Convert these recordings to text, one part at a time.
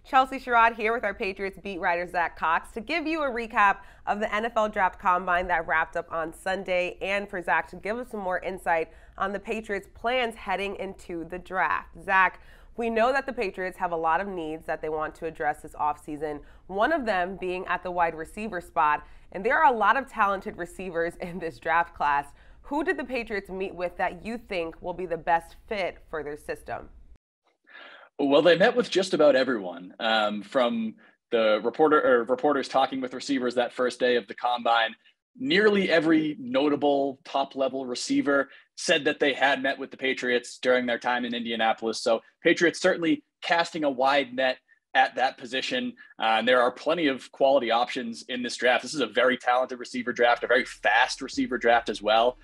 Chelsea Sherrod here with our Patriots beat writer Zach Cox to give you a recap of the NFL Draft Combine that wrapped up on Sunday, and for Zach to give us some more insight on the Patriots' plans heading into the draft. Zach, we know that the Patriots have a lot of needs that they want to address this offseason, one of them being at the wide receiver spot, and there are a lot of talented receivers in this draft class. Who did the Patriots meet with that you think will be the best fit for their system? Well, they met with just about everyone, from the reporters talking with receivers that first day of the combine. Nearly every notable top-level receiver said that they had met with the Patriots during their time in Indianapolis. So Patriots certainly casting a wide net at that position. And there are plenty of quality options in this draft. This is a very talented receiver draft, a very fast receiver draft as well.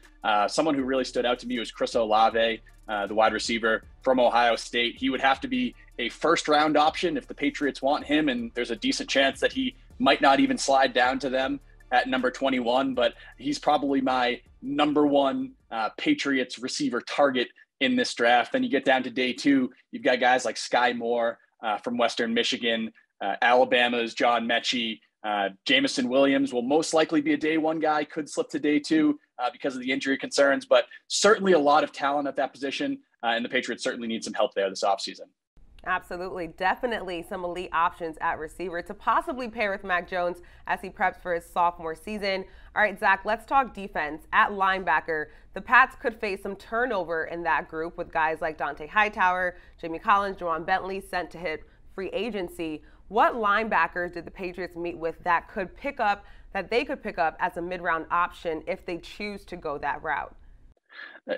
Someone who really stood out to me was Chris Olave, the wide receiver from Ohio State. He would have to be a first-round option if the Patriots want him, and there's a decent chance that he might not even slide down to them at number 21, but he's probably my number one Patriots receiver target in this draft. Then you get down to day two, you've got guys like Sky Moore from Western Michigan, Alabama's John Mechie, Jamison Williams will most likely be a day one guy, could slip to day two because of the injury concerns, but certainly a lot of talent at that position, and the Patriots certainly need some help there this offseason. Absolutely. Definitely some elite options at receiver to possibly pair with Mac Jones as he preps for his sophomore season. All right, Zach, let's talk defense. At linebacker, the Pats could face some turnover in that group with guys like Dante Hightower, Jamie Collins, Juwan Bentley sent to hit free agency. What linebackers did the Patriots meet with that they could pick up as a mid-round option if they choose to go that route?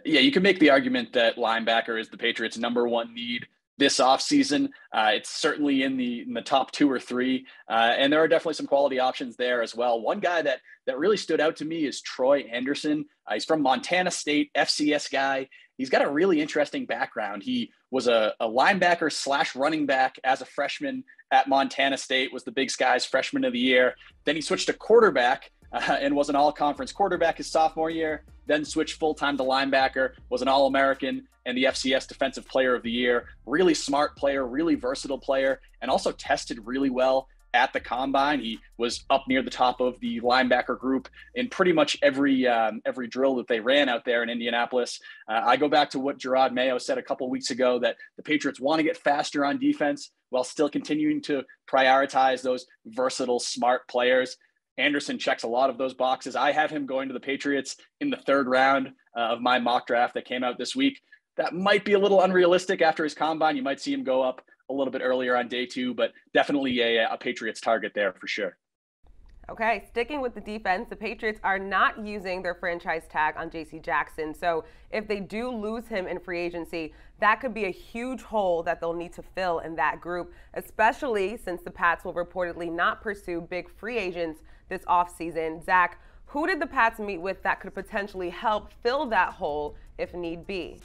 Yeah, you can make the argument that linebacker is the Patriots' number one need this offseason. It's certainly in the top two or three, and there are definitely some quality options there as well. One guy that really stood out to me is Troy Anderson. He's from Montana State, FCS guy. He's got a really interesting background. He was a linebacker / running back as a freshman at Montana State, was the Big Sky's freshman of the year. Then he switched to quarterback and was an all-conference quarterback his sophomore year, then switched full-time to linebacker, was an All-American and the FCS Defensive Player of the Year. Really smart player, really versatile player, and also tested really well at the combine. He was up near the top of the linebacker group in pretty much every drill that they ran out there in Indianapolis. I go back to what Gerard Mayo said a couple weeks ago, that the Patriots want to get faster on defense while still continuing to prioritize those versatile, smart players. Anderson checks a lot of those boxes. I have him going to the Patriots in the third round of my mock draft that came out this week. That might be a little unrealistic after his combine. You might see him go up a little bit earlier on day two, but definitely a Patriots target there for sure. Okay, sticking with the defense, the Patriots are not using their franchise tag on J.C. Jackson. So if they do lose him in free agency, that could be a huge hole that they'll need to fill in that group, especially since the Pats will reportedly not pursue big free agents this offseason. Zach, who did the Pats meet with that could potentially help fill that hole if need be?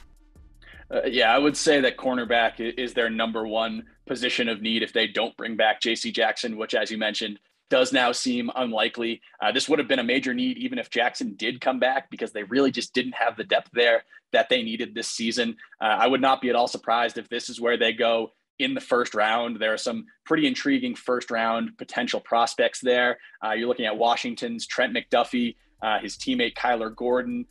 Yeah, I would say that cornerback is their number one position of need if they don't bring back J.C. Jackson, which, as you mentioned, does now seem unlikely. This would have been a major need even if Jackson did come back, because they really just didn't have the depth there that they needed this season. I would not be at all surprised if this is where they go in the first round. There are some pretty intriguing first round potential prospects there. You're looking at Washington's Trent McDuffie, his teammate Kyler Gordon,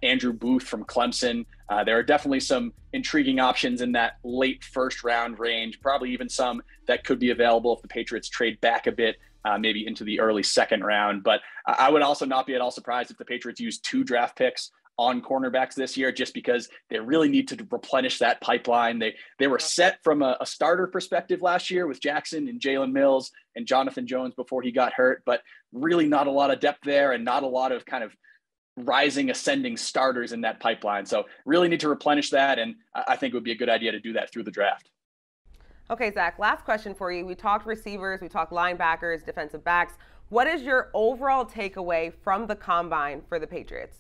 Andrew Booth from Clemson. There are definitely some intriguing options in that late first round range, probably even some that could be available if the Patriots trade back a bit, maybe into the early second round. But I would also not be at all surprised if the Patriots use 2 draft picks on cornerbacks this year, just because they really need to replenish that pipeline. They were set from a starter perspective last year with Jackson and Jalen Mills and Jonathan Jones before he got hurt, but really not a lot of depth there and not a lot of kind of rising, ascending starters in that pipeline. So really need to replenish that, and I think it would be a good idea to do that through the draft. Okay, Zach, last question for you. We talked receivers, we talked linebackers, defensive backs. What is your overall takeaway from the combine for the Patriots?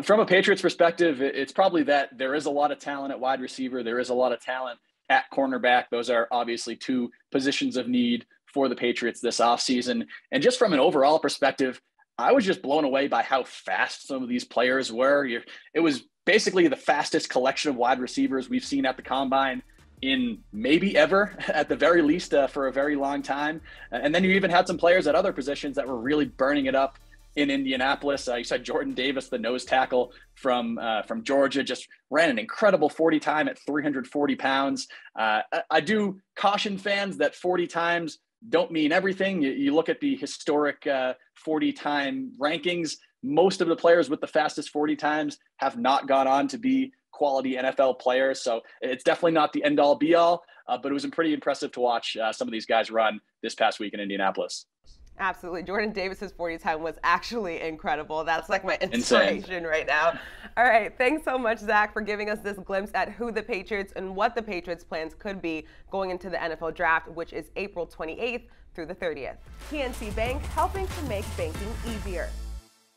From a Patriots perspective, it's probably that there is a lot of talent at wide receiver. There is a lot of talent at cornerback. Those are obviously 2 positions of need for the Patriots this offseason. And just from an overall perspective, I was just blown away by how fast some of these players were. It was basically the fastest collection of wide receivers we've seen at the combine in maybe ever, at the very least, for a very long time. And then you even had some players at other positions that were really burning it up in Indianapolis. You said Jordan Davis, the nose tackle from Georgia, just ran an incredible 40 time at 340 pounds. I do caution fans that 40 times don't mean everything. You look at the historic 40 time rankings. Most of the players with the fastest 40 times have not gone on to be quality NFL players. So it's definitely not the end all be all, but it was pretty impressive to watch some of these guys run this past week in Indianapolis. Absolutely. Jordan Davis's 40 time was actually incredible. That's like my inspiration right now. All right. Thanks so much, Zach, for giving us this glimpse at who the Patriots and what the Patriots plans could be going into the NFL draft, which is April 28th through the 30th. PNC Bank, helping to make banking easier.